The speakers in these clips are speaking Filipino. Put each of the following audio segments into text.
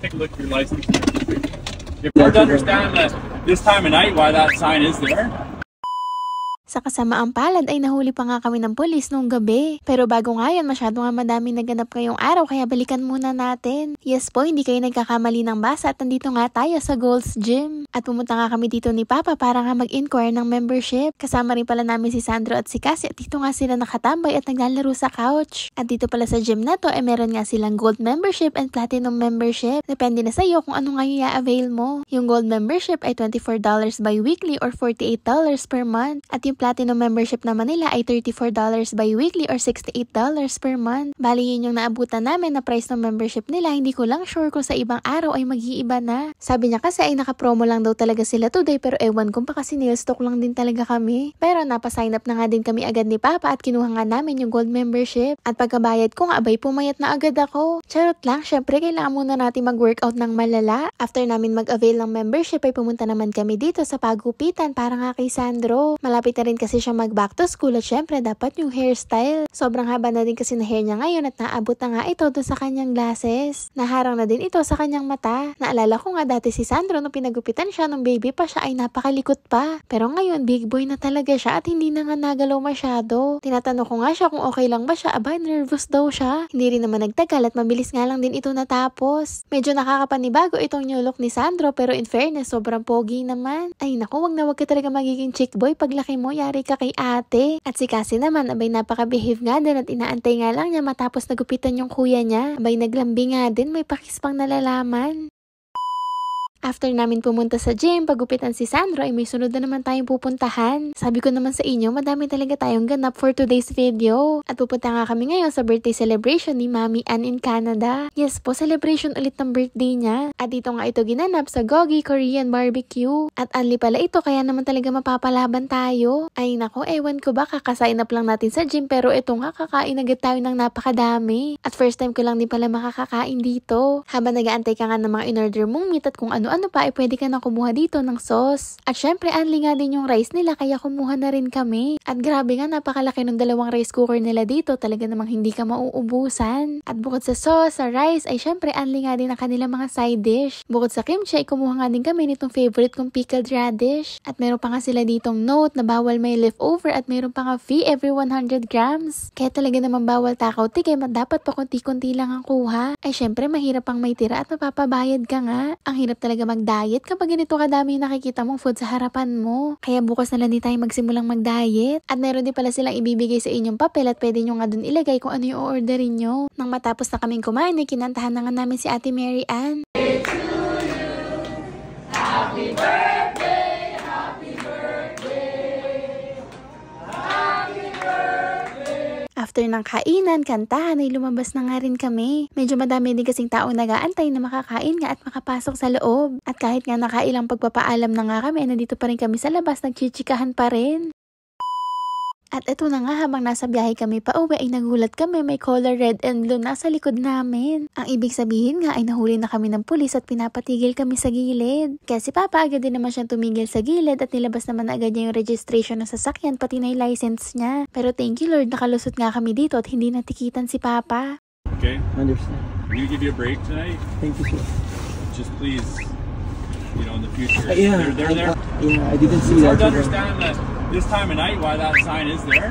take a look at your license. You have to understand that this time of night why that sign is there. Sa kasamaang palad ay nahuli pa nga kami ng pulis noong gabi. Pero bago nga yun, masyado nga madaming naganap ngayong araw kaya balikan muna natin. Yes po, hindi kayo nagkakamali ng basa at nandito nga tayo sa Gold's Gym. At pumunta nga kami dito ni Papa para nga mag-inquire ng membership. Kasama rin pala namin si Sandro at si Cassie at dito nga sila nakatambay at naglalaro sa couch. At dito pala sa gym na to ay meron nga silang Gold membership and Platinum membership. Depende na sa'yo kung ano nga yung i-avail mo. Yung Gold membership ay $24 bi-weekly or $48 per month. At yung Platinum membership naman nila ay $34 bi-weekly or $68 per month. Bali yun yung naabutan namin na price ng membership nila. Hindi ko lang sure kung sa ibang araw ay mag-iiba na. Sabi niya kasi ay naka-promo lang daw talaga sila today pero ewan kung pa kasi nil-stock lang din talaga kami. Pero napa-sign up na nga din kami agad ni Papa at kinuha nga namin yung Gold membership. At pagkabayad ko nga abay pumayat na agad ako. Charot lang, syempre kailangan muna natin mag-workout ng malala. After namin mag-avail ng membership ay pumunta naman kami dito sa pagupitan para nga kay Sandro. Malapit na rin kasi siya mag-back to school at syempre dapat yung hairstyle. Sobrang haba na din kasi na hair niya ngayon at naabot na nga ito doon sa kanyang glasses. Naharang na din ito sa kanyang mata. Naalala ko nga dati si Sandro nung pinagupitan siya nung baby pa siya ay napakalikot pa. Pero ngayon big boy na talaga siya at hindi na nga nagalaw masyado. Tinatanong ko nga siya kung okay lang ba siya. Aba, nervous daw siya. Hindi rin naman nagtagal at mabilis nga lang din ito natapos. Medyo nakakapanibago itong new look ni Sandro pero in fairness sobrang pogi naman. Ay naku, wag na wag ka talaga magiging chick boy paglaki mo, yari ka kay ate. At si Cassie naman, abay napaka-behave nga din at inaantay nga lang niya matapos nagupitan yung kuya niya. Abay naglambi nga din, may pakis pang nalalaman. After namin pumunta sa gym, pagupitan si Sandro ay may sunod na naman tayong pupuntahan. Sabi ko naman sa inyo, madami talaga tayong ganap for today's video. At pupunta nga kami ngayon sa birthday celebration ni Mami Ann in Canada. Yes po, celebration ulit ng birthday niya. At dito nga ito ginanap sa Gogi Korean Barbecue. At only pala ito, kaya naman talaga mapapalaban tayo. Ay nako, ewan ko ba, kakasign up lang natin sa gym pero ito nga kakain agad tayo ng napakadami. At first time ko lang din pala makakakain dito. Habang nag-aantay ka nga ng mga in-order mong meat at kung ano pa ay pwede ka na kumuha dito ng sauce. At syempre, only nga din yung rice nila kaya kumuha na rin kami. At grabe nga, napakalaki ng dalawang rice cooker nila dito. Talaga namang hindi ka mauubusan. At bukod sa sauce, sa rice, ay syempre, only nga din ang kanilang mga side dish. Bukod sa kimchi, ay kumuha nga din kami nitong favorite kong pickled radish. At meron pa nga sila ditong note na bawal may leftover at meron pa nga fee every 100 grams. Kaya talaga naman bawal takaw tigay, dapat pa konti-konti lang ang kuha. Ay syempre, mahirap pang may tira at mapapabayad ka nga. Ang hirap talaga mag-diet kapag ganito kadami nakikita mong food sa harapan mo. Kaya bukas na lang din tayo magsimulang mag-diet. At meron din pala silang ibibigay sa inyong papel at pwede nyo nga dun ilagay kung ano yung orderin nyo. Nang matapos na kaming kumain, ay kinantahan na nga namin si Ate Mary Ann. Happy birthday, happy birthday, happy birthday. After ng kainan, kantahan ay lumabas na nga rin kami. Medyo madami din kasing taong nag-aantay na makakain nga at makapasok sa loob. At kahit nga nakailang pagpapaalam na nga kami, nandito pa rin kami sa labas, nagchichikahan pa rin. At ito na nga, habang nasa biyahe kami pa uwi ay nagulat kami, may color red and blue nasa likod namin. Ang ibig sabihin nga ay nahuli na kami ng pulis at pinapatigil kami sa gilid. Kaya si Papa agad din naman siyang tumigil sa gilid at nilabas naman agad niya yung registration ng sasakyan pati na yung license niya. Pero thank you Lord, nakalusot nga kami dito at hindi natikitan si Papa. Okay? Understand. I'm gonna give you a break tonight. Thank you, sir. Just please, you know, in the future. Yeah, They're there. I didn't see It's that. hard to understand that this time of night why that sign is there.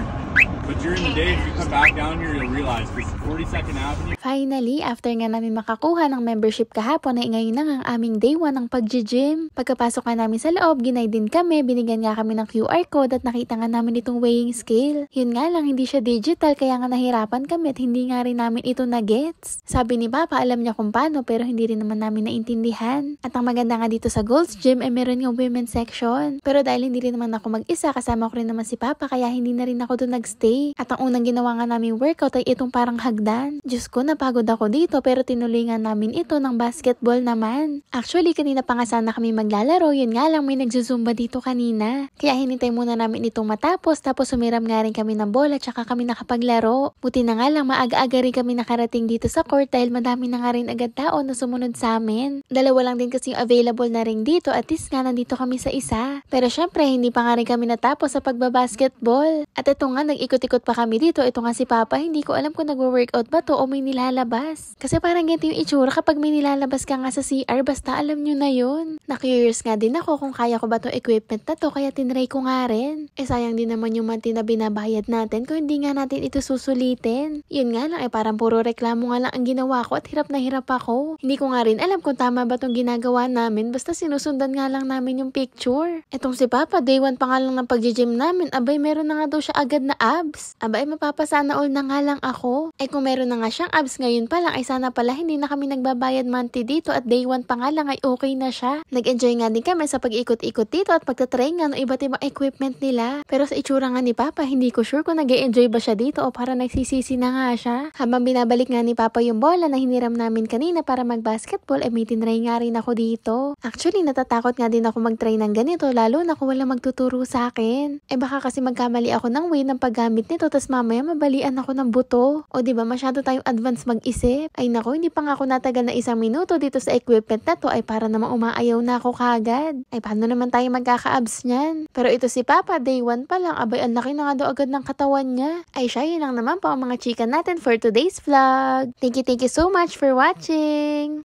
But during the day, if you come back down here, you'll realize this 42nd Avenue. Finally, after nga namin makakuha ng membership kahapon ay ngayon na nga ang aming day 1 ng pag-gym. Pagkapasok nga namin sa loob, ginay din kami, binigyan nga kami ng QR code at nakita nga namin itong weighing scale. Yun nga lang, hindi siya digital kaya nga nahirapan kami at hindi nga rin namin ito na-gets. Sabi ni Papa, alam niya kung paano pero hindi rin naman namin naintindihan. At ang maganda nga dito sa Gold's Gym ay meron yung women's section. Pero dahil hindi rin naman ako mag-isa, kasama ko rin naman si Papa kaya hindi na rin ako doon nagstay. At ang unang ginawa nga namin workout ay itong parang hagdan. Diyos ko, napagod ako dito pero tinuloy nga namin ito ng basketball naman. Actually, kanina pa nga sana kami maglalaro, yun nga lang may nagzuzumba dito kanina. Kaya hinintay muna namin itong matapos tapos sumiram nga rin kami ng bola tsaka kami nakapaglaro. Buti na nga lang maaga-aga rin kami nakarating dito sa court dahil madami na nga rin agad tao na sumunod sa amin. Dalawa lang din kasi yung available na ring dito at least nga nandito kami sa isa. Pero syempre, hindi pa nga rin kami natapos sa pagbabasketball. At ito nga, nag-ikot nag-ikot-ikot pa kami dito. Ito nga si Papa, hindi ko alam kung nagwo-workout ba to o may nilalabas. Kasi parang ganito yung itsura kapag may nilalabas ka nga sa CR, basta alam nyo na yun. Na-curious nga din ako kung kaya ko ba tong equipment na to, kaya tinry ko nga rin. Sayang din naman yung monthly na binabayad natin kung hindi nga natin ito susulitin. Yun nga lang, parang puro reklamo nga lang ang ginawa ko at hirap na hirap ako. Hindi ko nga rin alam kung tama ba tong ginagawa namin, basta sinusundan nga lang namin yung picture. Etong si Papa, day 1 pa nga lang ng pag-gym namin, abay meron na nga daw siya agad na abs. Abay mapapasana all na nga lang ako. Kung meron na nga siyang abs ngayon pa lang, sana pala hindi na kami nagbabayad monthly dito at day 1 pa nga lang ay okay na siya. Nag-enjoy nga din kami sa pag-ikot-ikot dito at pagtatry nga ng iba't ibang equipment nila. Pero sa itsura nga ni Papa, hindi ko sure kung nag-enjoy ba siya dito o para nagsisisi na nga siya. Habang binabalik nga ni Papa yung bola na hiniram namin kanina para mag-basketball, may tinry nga rin ako dito. Actually, natatakot nga din ako mag-try ng ganito, lalo na kung wala magtuturo sa akin. Baka kasi magkamali ako ng way ng paggamit nito, tas mamaya mabalian ako ng buto. O diba, masyado tayong advance mag-isip. Ay nako, hindi pa nga ako natagal na 1 minuto dito sa equipment na to, para naman umaayaw na ako kagad. Paano naman tayo magkaka-abs niyan? Pero ito si Papa, day 1 pa lang, abay ang laki na nga daw agad ng katawan niya. Siya, yun lang naman po ang mga chika natin for today's vlog. Thank you so much for watching!